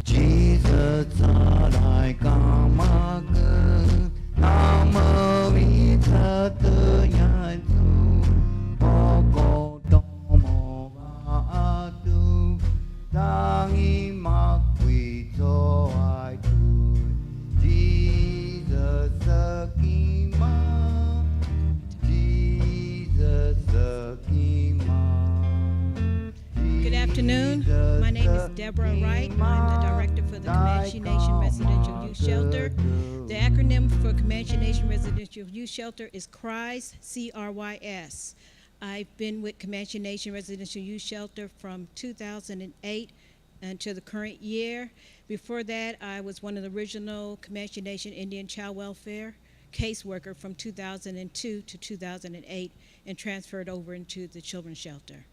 Jesus 사랑의 까마귀 나무 위에서 뜨얀 수 보고 넘어가도 땅이 막위 좋아도 Jesus 기만 Jesus 기만. Good afternoon. My name is Deborah Wright. I'm the director for the Comanche Nation Residential Youth Shelter. The acronym for Comanche Nation Residential Youth Shelter is CRYS, C-R-Y-S. I've been with Comanche Nation Residential Youth Shelter from 2008 until the current year. Before that, I was one of the original Comanche Nation Indian Child Welfare caseworker from 2002 to 2008 and transferred over into the children's shelter.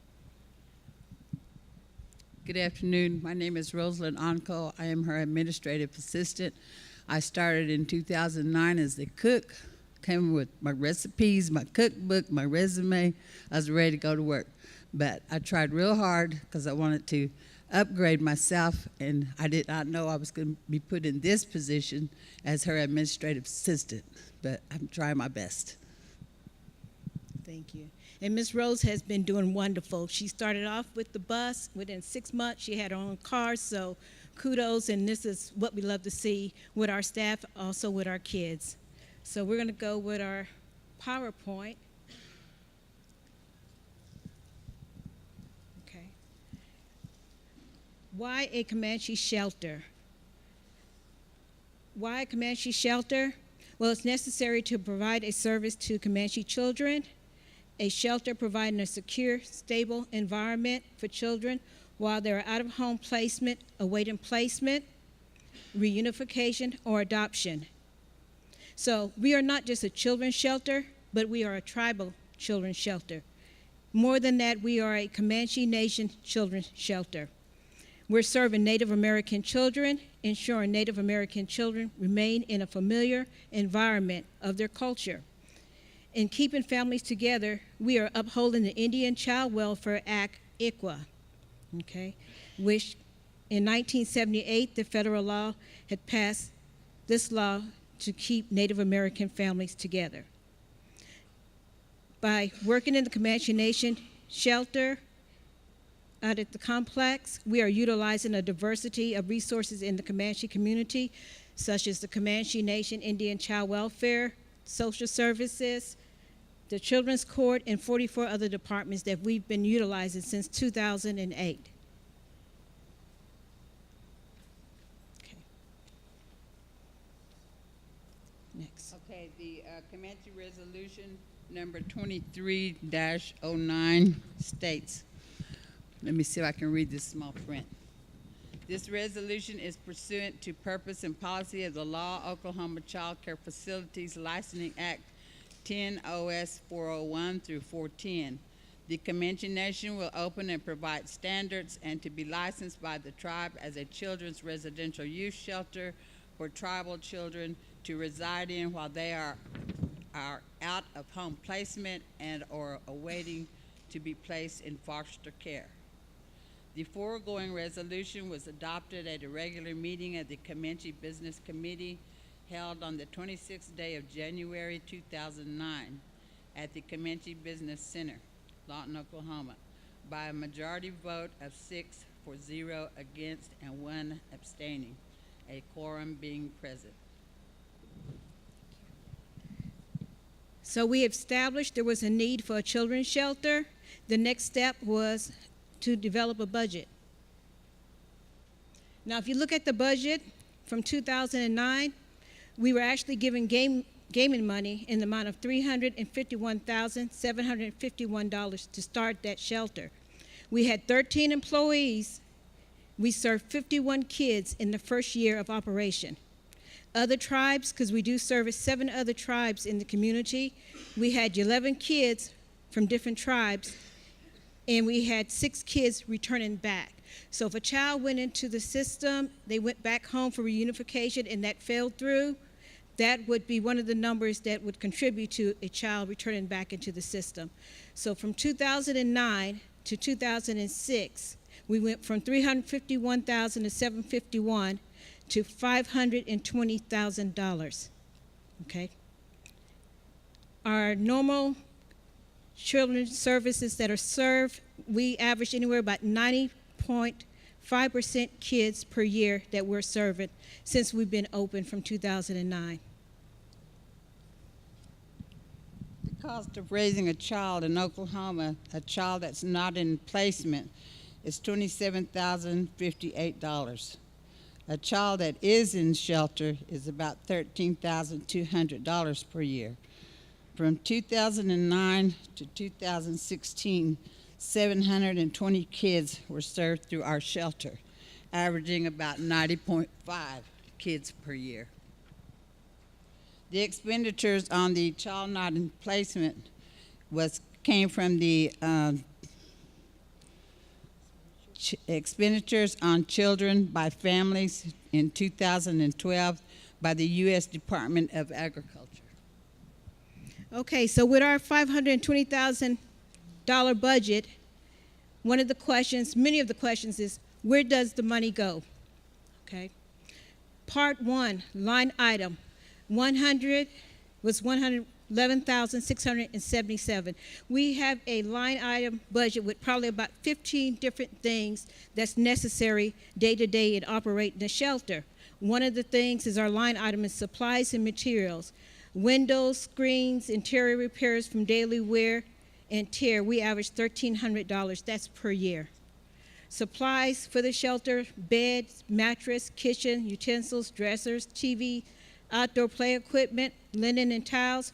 Good afternoon. My name is Rosalind Onko. I am her administrative assistant. I started in 2009 as the cook, came with my recipes, my cookbook, my resume. I was ready to go to work. But I tried real hard because I wanted to upgrade myself, and I did not know I was going to be put in this position as her administrative assistant. But I'm trying my best. Thank you. And Ms. Rose has been doing wonderful. She started off with the bus. Within 6 months, she had her own car, so kudos, and this is what we love to see with our staff, also with our kids. So we're going to go with our PowerPoint. Okay. Why a Comanche shelter? Why a Comanche shelter? Well, it's necessary to provide a service to Comanche children. A shelter providing a secure, stable environment for children while they're out of home placement, awaiting placement, reunification, or adoption. So we are not just a children's shelter, but we are a tribal children's shelter. More than that, we are a Comanche Nation children's shelter. We're serving Native American children, ensuring Native American children remain in a familiar environment of their culture. In keeping families together, we are upholding the Indian Child Welfare Act, ICWA, okay, which in 1978, the federal law had passed this law to keep Native American families together. By working in the Comanche Nation shelter out at the complex, we are utilizing a diversity of resources in the Comanche community, such as the Comanche Nation Indian Child Welfare, social services, the Children's Court, and 44 other departments that we've been utilizing since 2008. Okay. Next. Okay, the Comanche Resolution number 23-09 states, let me see if I can read this small print. This resolution is pursuant to purpose and policy of the Law Oklahoma Child Care Facilities Licensing Act 10 OS 401 through 410. The Comanche Nation will open and provide standards and to be licensed by the tribe as a children's residential youth shelter for tribal children to reside in while they are out of home placement and or awaiting to be placed in foster care. The foregoing resolution was adopted at a regular meeting of the Comanche Business Committee held on the 26th day of January 2009 at the Comanche Business Center, Lawton, Oklahoma, by a majority vote of 6 for 0 against and 1 abstaining, a quorum being present. So we established there was a need for a children's shelter. The next step was to develop a budget. Now, if you look at the budget from 2009, we were actually giving gaming money in the amount of $351,751 to start that shelter. We had 13 employees. We served 51 kids in the first year of operation. Other tribes, because we do service 7 other tribes in the community, we had 11 kids from different tribes, and we had 6 kids returning back. So if a child went into the system, they went back home for reunification and that fell through, that would be one of the numbers that would contribute to a child returning back into the system. So from 2009 to 2006, we went from 351,000 to 751 to $520,000. Okay. Our normal children's services that are served, we average anywhere about 90.5% kids per year that we're serving since we've been open from 2009. The cost of raising a child in Oklahoma, a child that's not in placement, is $27,058. A child that is in shelter is about $13,200 per year. From 2009 to 2016, 720 kids were served through our shelter, averaging about 90.5 kids per year. The expenditures on the child not in placement came from the expenditures on children by families in 2012 by the U.S. Department of Agriculture. Okay, so with our $520,000 budget, one of the questions, many of the questions is, where does the money go? Okay. Part 1, line item, 100 was 111,677. We have a line item budget with probably about 15 different things that's necessary day to day in operating the shelter. One of the things is our line item is supplies and materials. Windows, screens, interior repairs from daily wear and tear, we average $1,300. That's per year. Supplies for the shelter, beds, mattress, kitchen, utensils, dressers, TV, outdoor play equipment, linen and towels,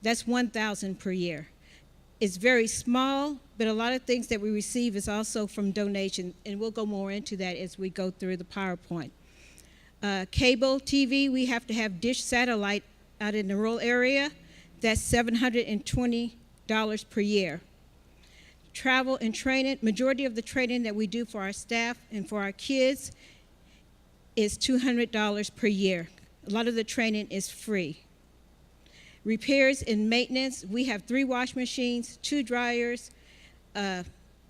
that's $1,000 per year. It's very small, but a lot of things that we receive is also from donation, and we'll go more into that as we go through the PowerPoint. Cable TV, we have to have dish satellite out in the rural area. That's $720 per year. Travel and training, majority of the training that we do for our staff and for our kids is $200 per year. A lot of the training is free. Repairs and maintenance, we have 3 wash machines, 2 dryers,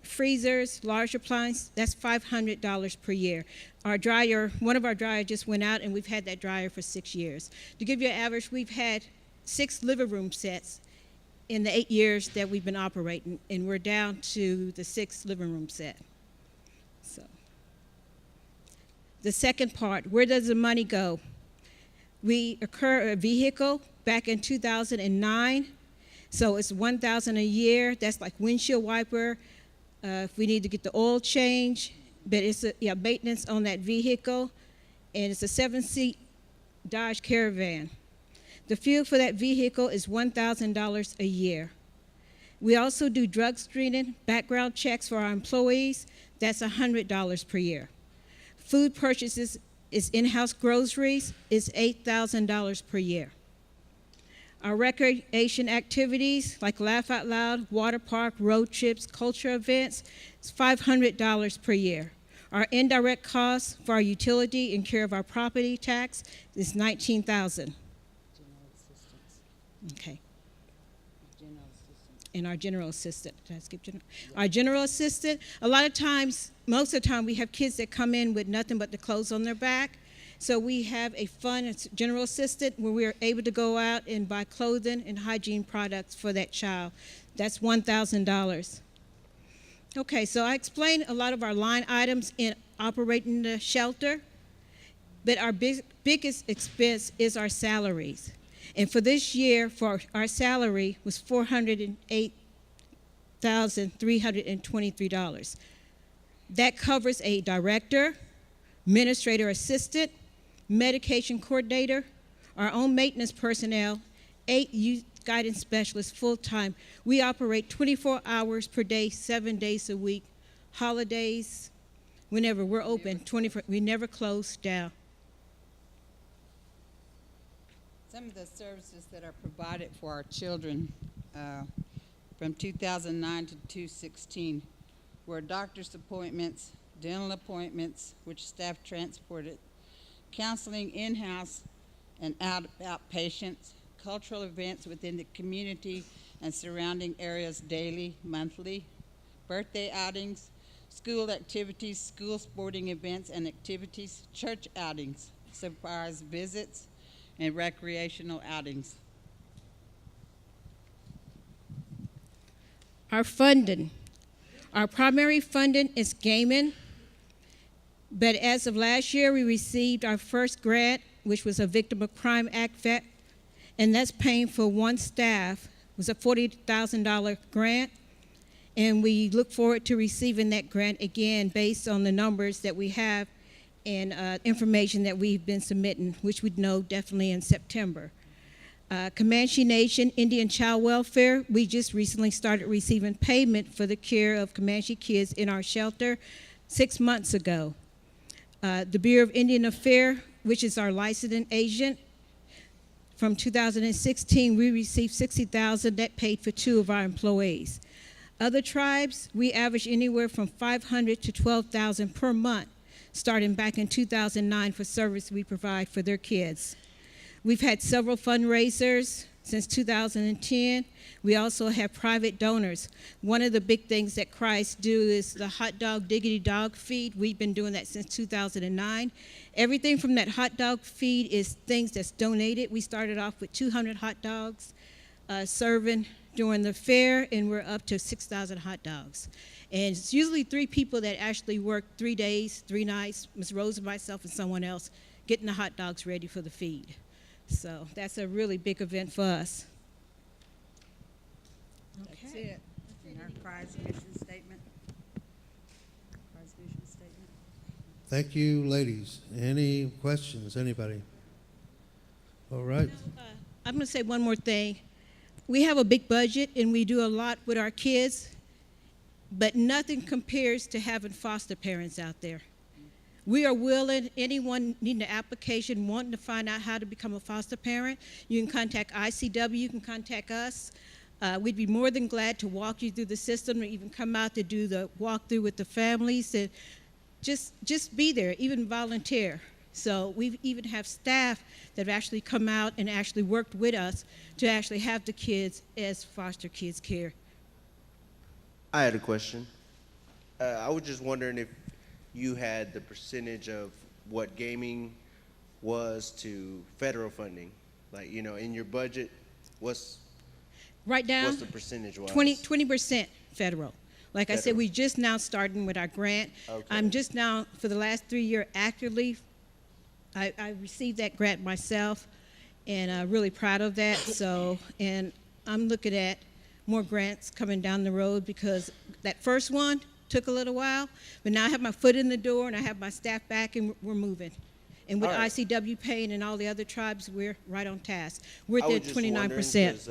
freezers, large appliances, that's $500 per year. Our dryer, one of our dryers just went out, and we've had that dryer for 6 years. To give you an average, we've had 6 living room sets in the 8 years that we've been operating, and we're down to the 6th living room set. So, the second part, where does the money go? We incur a vehicle back in 2009, so it's $1,000 a year. That's like windshield wiper. If we need to get the oil change, but it's maintenance on that vehicle, and it's a 7-seat Dodge Caravan. The fuel for that vehicle is $1,000 a year. We also do drug screening, background checks for our employees. That's $100 per year. Food purchases is in-house groceries is $8,000 per year. Our recreation activities like Laugh Out Loud, water park, road trips, culture events, is $500 per year. Our indirect costs for our utility and care of our property tax is $19,000. Okay. And our general assistant. Did I skip general? Yeah. Our general assistant, a lot of times, most of the time, we have kids that come in with nothing but the clothes on their back. So we have a fun general assistant where we're able to go out and buy clothing and hygiene products for that child. That's $1,000. Okay, so I explained a lot of our line items in operating the shelter, but our biggest expense is our salaries. And for this year, for our salary was $408,323. That covers a director, administrator assistant, medication coordinator, our own maintenance personnel, 8 youth guidance specialists full-time. We operate 24 hours per day, 7 days a week, holidays, whenever we're open, 24, we never close down. Some of the services that are provided for our children from 2009 to 2016 were doctor's appointments, dental appointments, which staff transported, counseling in-house and outpatients, cultural events within the community and surrounding areas daily, monthly, birthday outings, school activities, school sporting events and activities, church outings, surprise visits, and recreational outings. Our funding. Our primary funding is gaming, but as of last year, we received our first grant, which was a Victim of Crime Act vet, and that's paying for one staff. It was a $40,000 grant, and we look forward to receiving that grant again based on the numbers that we have and information that we've been submitting, which we'd know definitely in September. Comanche Nation Indian Child Welfare, we just recently started receiving payment for the care of Comanche kids in our shelter 6 months ago. The Bureau of Indian Affairs, which is our licensing agent, from 2016, we received $60,000 that paid for 2 of our employees. Other tribes, we average anywhere from $500 to $12,000 per month, starting back in 2009 for service we provide for their kids. We've had several fundraisers since 2010. We also have private donors. One of the big things that Christ do is the hot dog diggity dog feed. We've been doing that since 2009. Everything from that hot dog feed is things that's donated. We started off with 200 hot dogs serving during the fair, and we're up to 6,000 hot dogs. And it's usually 3 people that actually work 3 days, 3 nights, Ms. Rose and myself and someone else, getting the hot dogs ready for the feed. So that's a really big event for us. That's it. And our prize mission statement. Prize mission statement. Thank you, ladies. Any questions, anybody? All right. I'm going to say one more thing. We have a big budget, and we do a lot with our kids, but nothing compares to having foster parents out there. We are willing, anyone needing an application, wanting to find out how to become a foster parent, you can contact ICW, you can contact us. We'd be more than glad to walk you through the system or even come out to do the walkthrough with the families and just be there, even volunteer. So we even have staff that have actually come out and actually worked with us to actually have the kids as foster kids care. I had a question. I was just wondering if you had the percentage of what gaming was to federal funding. Like, you know, in your budget, what's Right now, the percentage was? 20% federal. Like I said, Federal. we just now starting with our grant. Okay. I'm just now, for the last 3 years, actively, I received that grant myself, and I'm really proud of that. So, and I'm looking at more grants coming down the road because that first one took a little while, but now I have my foot in the door and I have my staff back and we're moving. And with All right. ICW Payne and all the other tribes, we're right on task. We're I at was just wondering 29%. 'cause,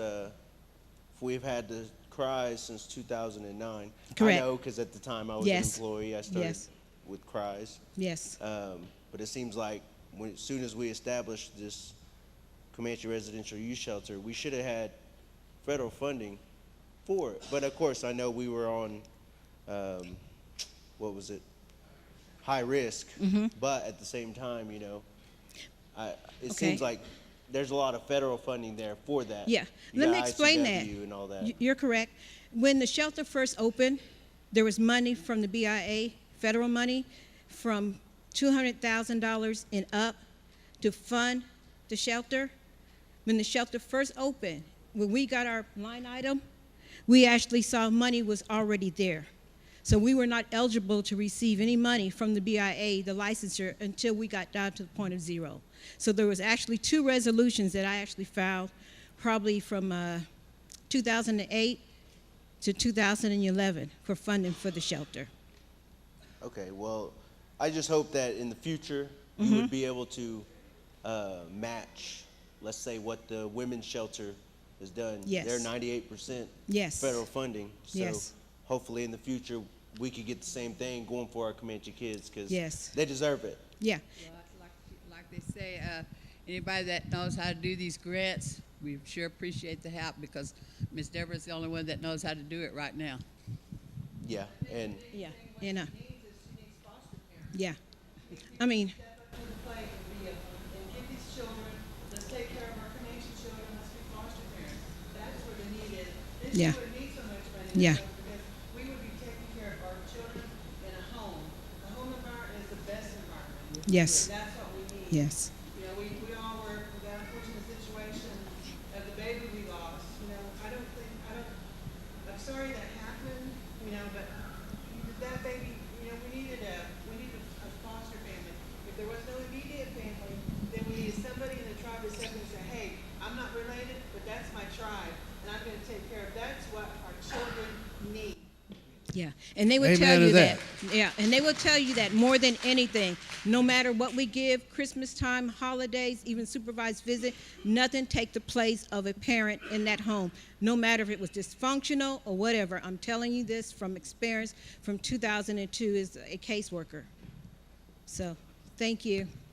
if we've had the CRIs since 2009. Correct. I know because at the time I was Yes. an employee. I started Yes. with CRIs. Yes. But it seems like as soon as we established this Comanche Residential Youth Shelter, we should have had federal funding for it. But of course, I know we were on, what was it, high risk. Mm-hmm. But at the same time, you know, it Okay. seems like there's a lot of federal funding there for that. Yeah. You Let got me explain that. ICW and all that. You're correct. When the shelter first opened, there was money from the BIA, federal money, from $200,000 and up to fund the shelter. When the shelter first opened, when we got our line item, we actually saw money was already there. So we were not eligible to receive any money from the BIA, the licensure, until we got down to the point of zero. So there was actually 2 resolutions that I actually filed, probably from 2008 to 2011 for funding for the shelter. Okay, well, I just hope that in the future you Mm-hmm. would be able to match, let's say, what the women's shelter has done. Yes. They're 98% Yes. federal funding. So Yes. hopefully in the future we could get the same thing going for our Comanche kids because Yes. they deserve it. Yeah. Well, like they say, anybody that knows how to do these grants, we sure appreciate the help because Miss Deborah's the only one that knows how to do it right now. Yeah, and Yeah. And yeah. I mean, yeah. Yeah. Yes. That's what we need. Yes. You know, we all were in that unfortunate situation of the baby we lost. You know, I'm sorry that happened, you know, but that baby, you know, we needed a foster family. If there was no immediate family, then we needed somebody in the tribe to step in and say, hey, I'm not related, but that's my tribe, and I'm gonna take care of, that's what our children need. Yeah, and they will Amen tell to you that. that. Yeah, and they will tell you that more than anything, no matter what we give, Christmas time, holidays, even supervised visit, nothing take the place of a parent in that home, no matter if it was dysfunctional or whatever. I'm telling you this from experience from 2002 as a caseworker. So, thank you.